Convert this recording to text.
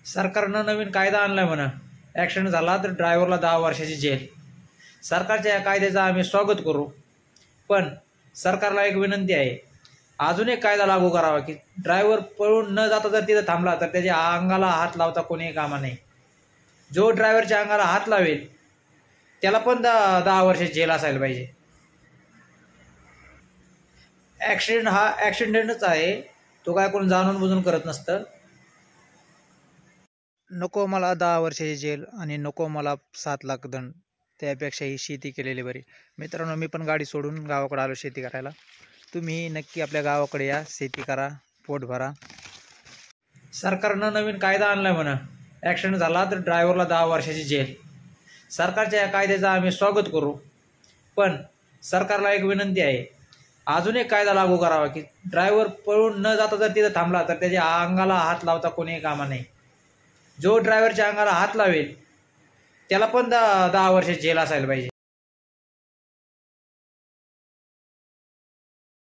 सरकारनं नवीन कायदा आणलाय म्हणा, ॲक्सिडेंट झाला तर ड्रायव्हरला 10 वर्षाची जेल. सरकारच्या या कायद्याचं आम्ही स्वागत करू, पण सरकारला एक विनंती आहे, अजून एक कायदा लागू करावा की ड्रायव्हर पळून न जाता जर तिथं थांबला तर त्याच्या अंगाला हात लावता कोणीही कामा नाही. जो ड्रायव्हरच्या अंगाला हात लावेल त्याला पण 10 वर्षाची जेल असायला पाहिजे. ॲक्सिडेंट हा ॲक्सिडेंटच आहे, तो काय कोण जाणून बुजून करत नसतं. नको मला 10 वर्षाची जेल आणि नको मला 7 लाख दंड. त्यापेक्षा ही शेती केलेली बरी. मित्रांनो, मी पण गाडी सोडून गावाकडे आलो शेती करायला. तुम्ही नक्की आपल्या गावाकडे या, शेती करा, पोट भरा. सरकारनं नवीन कायदा आणलाय म्हणा, ॲक्सिडेंट झाला तर ड्रायव्हरला 10 वर्षाची जेल. सरकारच्या या कायद्याचं आम्ही स्वागत करू, पण सरकारला एक विनंती आहे, अजून एक कायदा लागू करावा की ड्रायव्हर पळून न जाता जर तिथं थांबला तर त्याच्या अंगाला हात लावता कोणीही कामा नाही. जो ड्रायव्हरच्या अंगाला हात लावेल त्याला पण 10 वर्षाची जेल असायला पाहिजे.